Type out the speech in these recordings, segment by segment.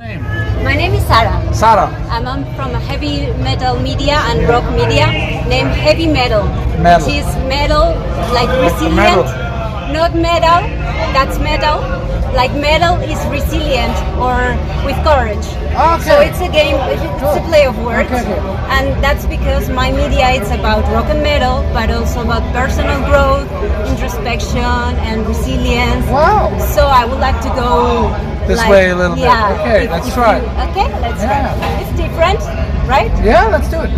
Name? My name is Sarah. Sarah. I'm from a heavy metal media and rock media named Heavy Metal. Metal. Which is metal, like resilient. Metal. Not metal, that's metal. Like metal is resilient or with courage. Okay. So it's a game, it's a play of words. Okay. And that's because my media is about rock and metal, but also about personal growth, introspection, and resilience. Wow. So I would like to go This like, way a little bit. yeah, Okay, let's try. Okay, let's Yeah. try. It's different, right? Yeah, let's do it.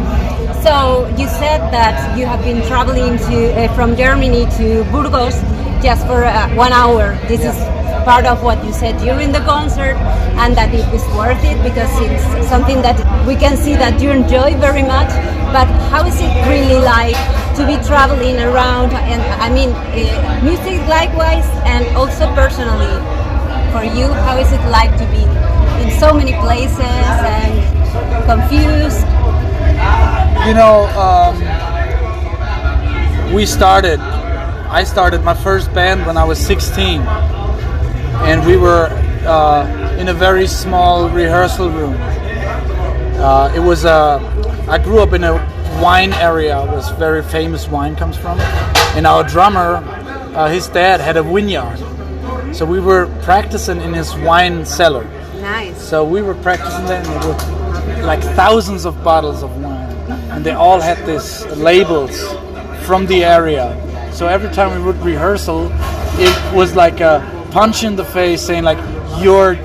So you said that you have been traveling to from Germany to Burgos just for 1 hour. This is part of what you said during the concert, and that it was worth it because it's something that we can see that you enjoy very much. But how is it really like to be traveling around? And I mean, music likewise, and also personally for you, how is it like to be in so many places and confused? You know, I started my first band when I was 16, and we were in a very small rehearsal room. I grew up in a wine area, where very famous wine comes from, and our drummer, his dad had a vineyard, so we were practicing in his wine cellar. Nice. So we were practicing there, and there were like thousands of bottles of wine, and they all had these labels from the area. So every time we would rehearsal, it was like a punch in the face, saying like, "You're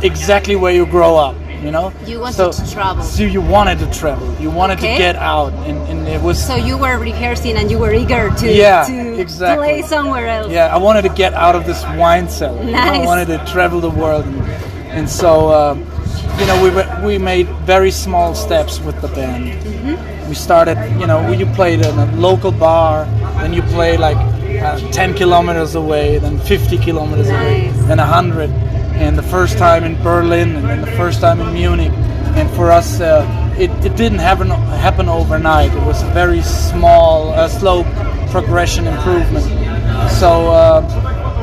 exactly where you grow up." You know. You wanted to travel. So you wanted to travel. You wanted to get out, and it was. So you were rehearsing, and you were eager to exactly. play somewhere else. Yeah, I wanted to get out of this wine cellar. Nice. I wanted to travel the world, and so we made very small steps with the band. Mm-hmm. We started, you played in a local bar, then you play like 10 kilometers away, then 50 kilometers away, then 100, and the first time in Berlin, and then the first time in Munich. And for us, it didn't happen overnight. It was a very small, slow progression improvement. So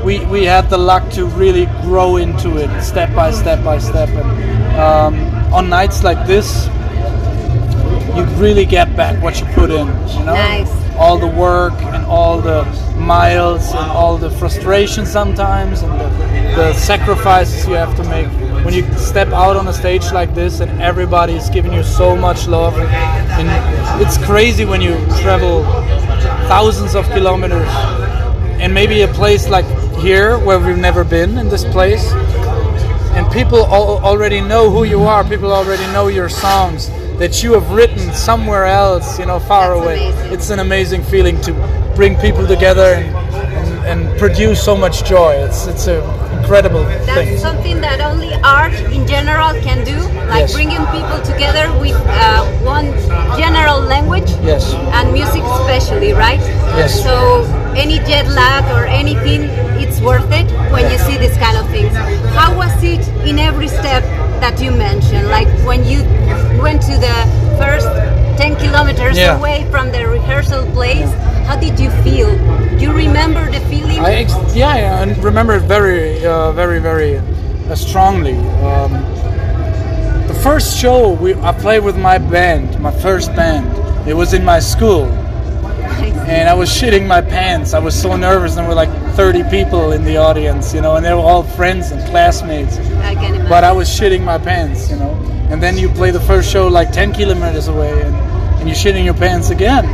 we had the luck to really grow into it step by step by step. And on nights like this, you really get back what you put in. Nice. All the work and all the miles and all the frustration sometimes, and the sacrifices you have to make when you step out on a stage like this, and everybody is giving you so much love. And it's crazy when you travel thousands of kilometers, and maybe a place like here where we've never been in this place, and people already know who you are. People already know your songs that you have written somewhere else, far That's away. amazing. It's an amazing feeling to bring people together and produce so much joy. It's an incredible thing. That's something that only art in general can do, like Yes. bringing people together with one general language. Yes. And music especially, right? Yes. So any jet lag or anything, it's worth it when you see this kind of things. How was it in every step that you mentioned? Like when you went to the first 10 kilometers away from the rehearsal place, how did you feel? Do you remember the feeling? I remember it very, very strongly. The first show I played with my band, my first band, it was in my school. And I was shitting my pants. I was so nervous. There were like 30 people in the audience, and they were all friends and classmates. I can imagine. But I was shitting my pants, And then you play the first show like 10 kilometers away, and you're shitting your pants again,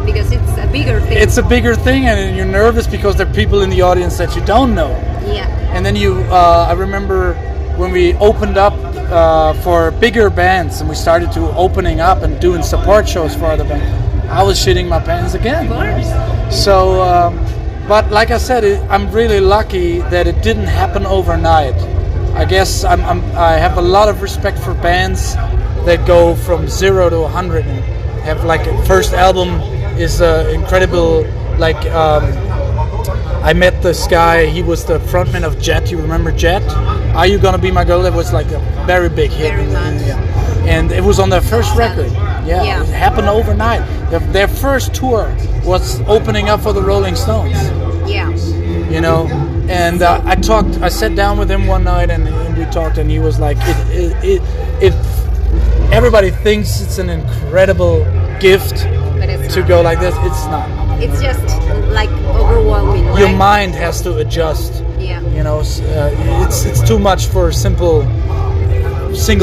Because it's a bigger thing. It's a bigger thing, and you're nervous because there are people in the audience that you don't know. Yeah. And then I remember when we opened up for bigger bands, and we started to opening up and doing support shows for other bands, I was shitting my pants again. Of course. So, but like I said, I'm really lucky that it didn't happen overnight. I guess I have a lot of respect for bands that go from 0 to 100 and have like a first album is incredible. Like I met this guy. He was the frontman of Jet. You remember Jet? Are You Gonna Be My Girl? That was like a very big hit. Very much. And it was on their first record. Yeah. It happened overnight. Their first tour was opening up for the Rolling Stones. Yeah. And I sat down with him one night and we talked, and he was like, it everybody thinks it's an incredible gift to go like this. It's not. It's just like overwhelming. Right? Your mind has to adjust. Yeah. You know, it's too much for a single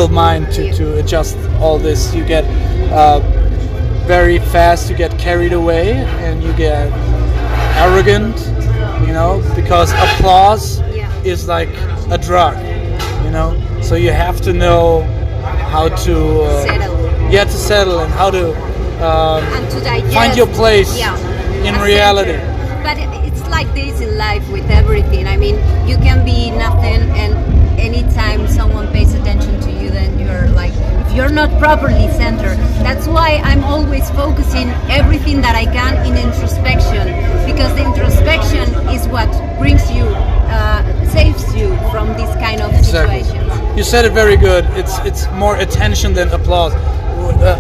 mind to adjust all this. You get very fast. You get carried away, and you get arrogant. You know, because applause is like a drug. You know, so you have to know how to settle. Yeah, to settle and how to. And to digest. Find your place in reality. But it's like this in life with everything. I mean, you can be nothing, and anytime someone pays attention to you, then you're like, if you're not properly centered. That's why I'm always focusing everything that I can in introspection, because the introspection is what brings you, saves you from these kind of situations. You said it very good. It's more attention than applause.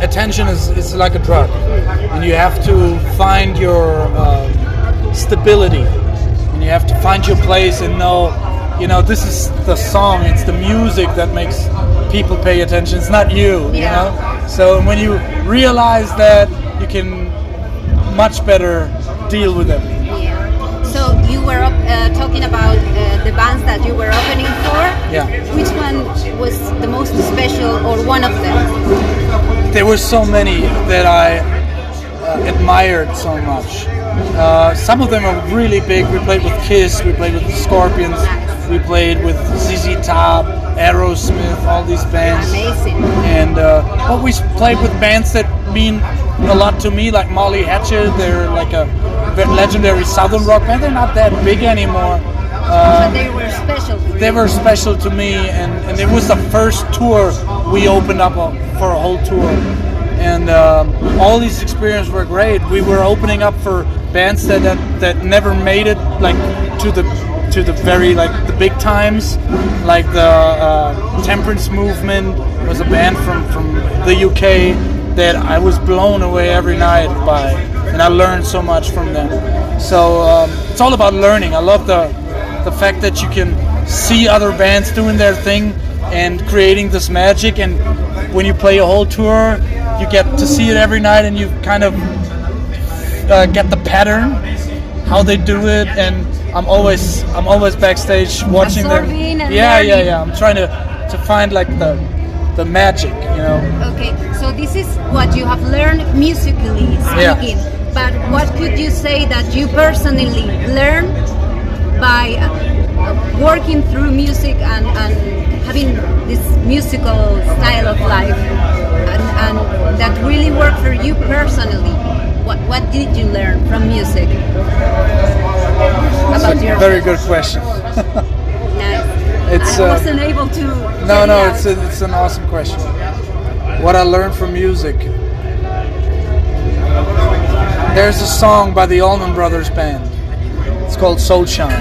Attention is like a drug, and you have to find your stability, and you have to find your place and know, you know, this is the song, it's the music that makes people pay attention. It's not you, you know. So when you realize that, you can much better deal with everything. Yeah. So you were talking about the bands that you were opening for. Yeah. Which one was the most special, or one of them? There were so many that I admired so much. Some of them are really big. We played with Kiss, we played with the Scorpions, we played with ZZ Top, Aerosmith, all these bands. Amazing. And but we played with bands that mean a lot to me, like Molly Hatchet. They're like a legendary southern rock band. They're not that big anymore. But they were special to you. They were special to me, and it was the first tour we opened up for a whole tour. And all these experiences were great. We were opening up for bands that never made it, like to the very, like, the big times, like the Temperance Movement was a band from the UK that I was blown away every night by, and I learned so much from them. So it's all about learning. I love the fact that you can see other bands doing their thing and creating this magic, and when you play a whole tour, you get to see it every night, and you kind of get the pattern, how they do it, and I'm always backstage watching them. Yeah. I'm trying to find like the magic, you know. Okay, so this is what you have learned musically speaking. Yeah. But what could you say that you personally learned by working through music and having this musical style of life, and that really worked for you personally? What did you learn from music? That's a very good question. Nice. I wasn't able to. No, it's an awesome question. What I learned from music. There's a song by the Allman Brothers Band. It's called Soulshine.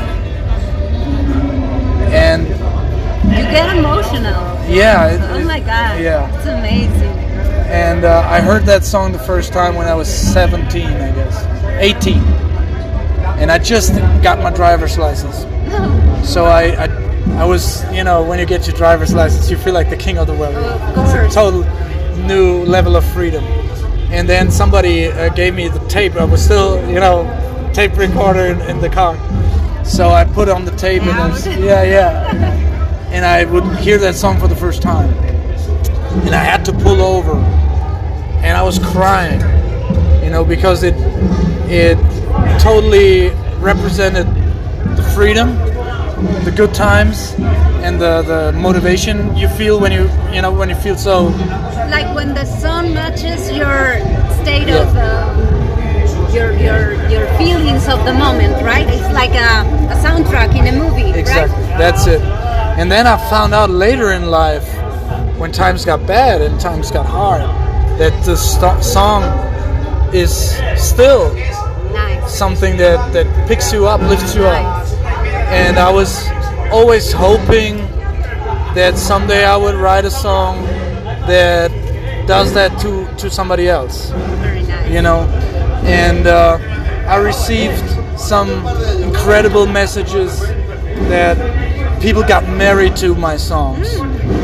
And you get emotional. Yeah. Oh my God. Yeah. It's amazing. And I heard that song the first time when I was 17, I guess. 18. And I just got my driver's license. So I was, you know, when you get your driver's license, you feel like the king of the world. Of course. It's a total new level of freedom. And then somebody gave me the tape. I was still, you know, tape recorder in the car. So I put on the tape, and and I would hear that song for the first time. And I had to pull over, and I was crying, you know, because it totally represented the freedom, the good times, and the motivation you feel when you feel so. Like when the song matches your state of your feelings of the moment, right? It's like a soundtrack in a movie. Exactly, right? That's it. And then I found out later in life, when times got bad and times got hard, that the song is still something that picks you up, lifts you up. And I was always hoping that someday I would write a song that does that to somebody else. Very nice. You know, and I received some incredible messages that people got married to my songs.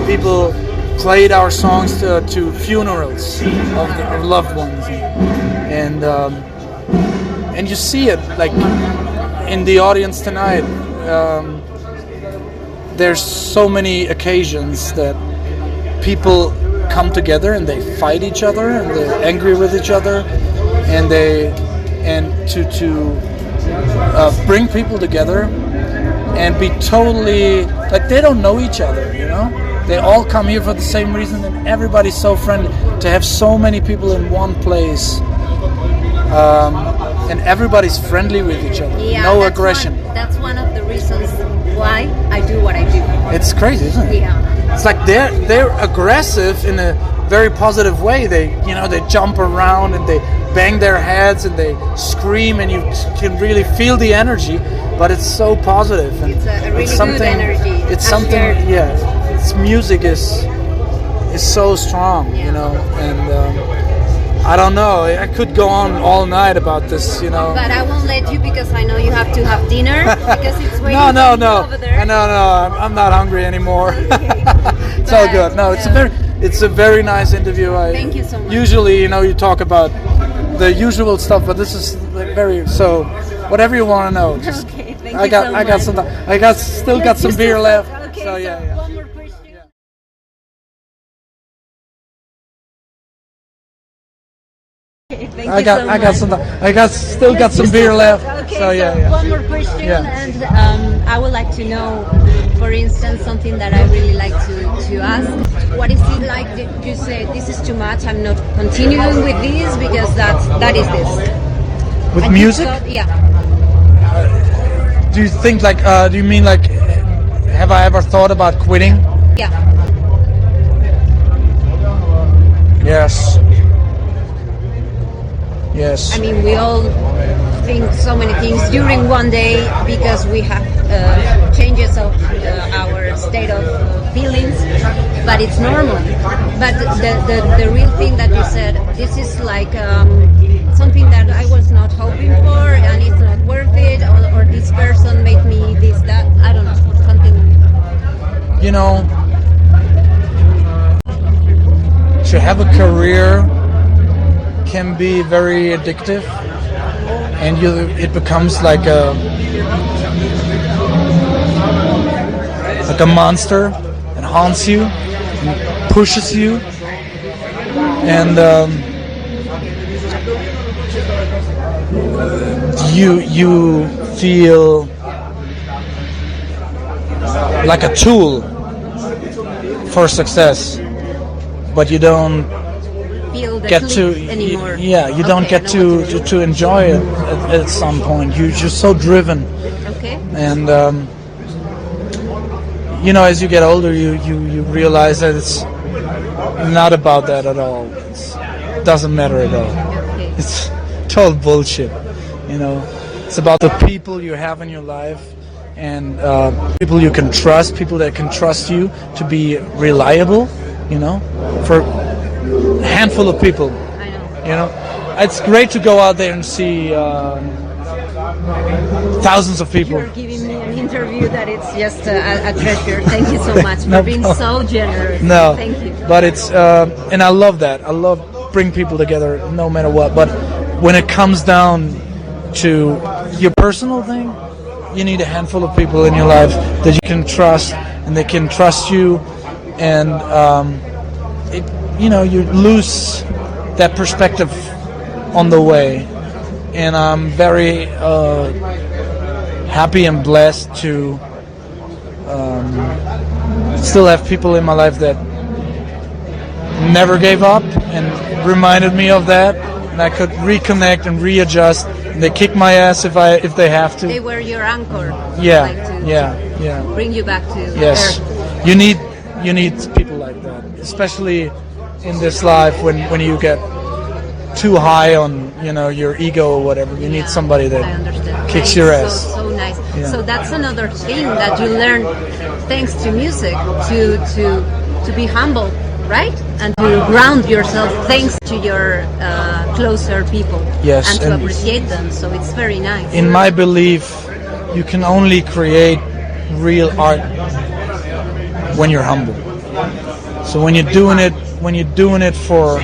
People played our songs to funerals of loved ones, and you see it like in the audience tonight. There's so many occasions that people come together and they fight each other and they're angry with each other, and to bring people together and be totally like they don't know each other, you know. They all come here for the same reason, and everybody's so friendly. To have so many people in one place, and everybody's friendly with each other, no aggression. That's one of the reasons why I do what I do. It's crazy, isn't it? Yeah. It's like they're aggressive in a very positive way. They jump around and they bang their heads and they scream, and you can really feel the energy. But it's so positive, and it's a really good energy. It's something, yeah. Its music is so strong, you know, and I don't know. I could go on all night about this, you know. But I won't let you because I know you have to have dinner because it's waiting no. over there. No. I'm not hungry anymore. Okay. It's all good. No, it's a very nice interview. Thank you so much. Usually, you know, you talk about the usual stuff, but this is like very so. Whatever you want to know. Just, okay. Thank you so much. I got some beer left. Okay. So yeah. One more question. Yeah. Okay, thank you so much. I got some beer left. Okay, So yeah. One more question, and I would like to know, for instance, something that I really like to ask. What is it like? You say this is too much. I'm not continuing with this because that is this. With And you music? thought- yeah. Do you think like? Do you mean like? Have I ever thought about quitting? Yeah. Yes. Yes. I mean, we all think so many things during one day because we have changes of our state of feelings, but it's normal. But the real thing that you said, this is like something that I was not hoping for, and it's not worth it, or this person made me this, that, I don't know, something. You know, to have a career can be very addictive, and it becomes like a monster and haunts you and pushes you, and you feel like a tool for success, but you don't Feel the get to anymore. you don't get to enjoy it at some point. You're just so driven, Okay. and you know, as you get older, you realize that it's not about that at all. It doesn't matter at all. Okay. It's total bullshit. You know, it's about the people you have in your life, and people you can trust, people that can trust you to be reliable. You know, for a handful of people. I know. You know, it's great to go out there and see thousands of people. You're giving me an interview that it's just a treasure. Thank you so much No for being problem. so generous. No, Thank you. but it's and I love that. I love bring people together no matter what. But when it comes down to your personal thing, you need a handful of people in your life that you can trust, and they can trust you, and you lose that perspective on the way. And I'm very happy and blessed to still have people in my life that never gave up and reminded me of that, and I could reconnect and readjust, and they kick my ass if they have to. They were your anchor. Yeah, like to yeah. bring you back to Yes, earth. you need people like that, especially in this life when you get too high on your ego or whatever. You need somebody I that understand. kicks Thanks, your ass. So nice. Yeah. So that's another thing that you learn thanks to music, to be humble, right? And to ground yourself thanks to your closer people. Yes, And to and appreciate them. So it's very nice. in my belief, you can only create real art when you're humble. So when you're doing it for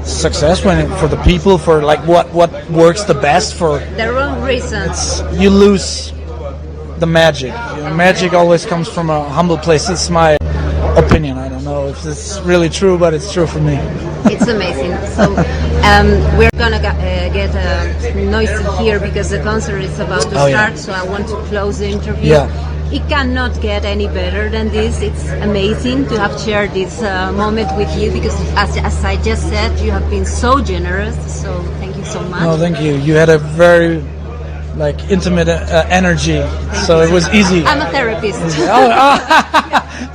success, for the people, for like what works the best for the wrong reasons, you lose the magic. Magic always comes from a humble place. It's my opinion. I don't know if it's really true, but it's true for me. It's amazing. So we're gonna get noisy here because the concert is about to start. Yeah. So I want to close the interview. Yeah. It cannot get any better than this. It's amazing to have shared this moment with you because, as I just said, you have been so generous. So thank you so much. No, thank you. You had a very intimate energy, so it was easy. I'm a therapist.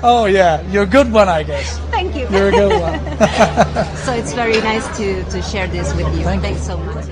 Oh yeah, you're a good one, I guess. Thank you. You're a good one. So it's very nice to share this with you. Thanks so much.